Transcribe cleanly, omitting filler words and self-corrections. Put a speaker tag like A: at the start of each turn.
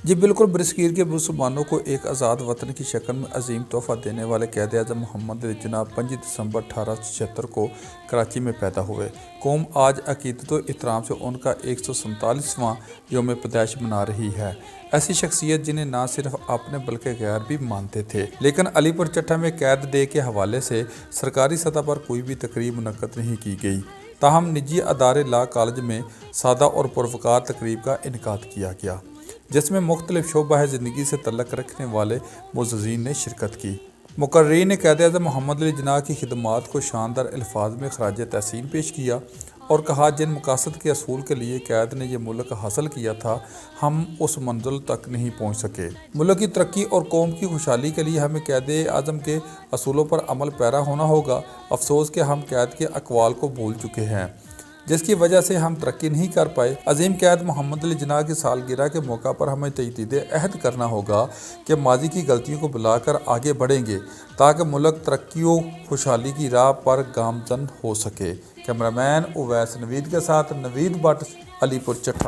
A: जी बिल्कुल, बरसगीर के मुसलमानों को एक आज़ाद वतन की शक्ल में अजीम तोहफ़ा देने वाले क़ायद आज़म मोहम्मद अली जिन्ना 5 दिसंबर 1876 को कराची में पैदा हुए। कौम आज अक़ीदत व एहतराम से उनका 147वां यौम पैदाइश मना रही है। ऐसी शख्सियत जिन्हें ना सिर्फ अपने बल्कि गैर भी मानते थे। लेकिन अलीपुर चट्टा में कैद डे के हवाले से सरकारी सतह पर कोई भी तकरीब मुनक्कद नहीं की गई। ताहम निजी अदारे ला कॉलेज में सादा और पुरवकार तकरीब का इनेकाद किया गया, जिसमें मुख्तलिफ शोबा ज़िंदगी से तल्लक़ रखने वाले मुअज़्ज़िज़ीन ने शिरकत की। मुक़र्रिरीन ने क़ायद आज़म मोहम्मद अली जिन्ना की खिदमात को शानदार अल्फाज में ख़राज तहसीन पेश किया और कहा, जिन मकासद के असूल के लिए क़ायद ने यह मुल्क हासिल किया था, हम उस मंजिल तक नहीं पहुँच सके। मुल्क की तरक्की और कौम की खुशहाली के लिए हमें क़ायद आज़म के असूलों पर अमल पैरा होना होगा। अफसोस कि हम क़ायद के अक़वाल को भूल चुके हैं, जिसकी वजह से हम तरक्की नहीं कर पाए। अजीम क़ायद मोहम्मद अली जिन्ना की सालगिरह के मौका पर हमें तजदीद अहद करना होगा कि माजी की गलतियों को भुलाकर आगे बढ़ेंगे, ताकि मुल्क तरक्की व खुशहाली की राह पर गामजन हो सके। कैमरामैन उवैस नवीद के साथ नवीद भट्ट, अलीपुर चट्टा।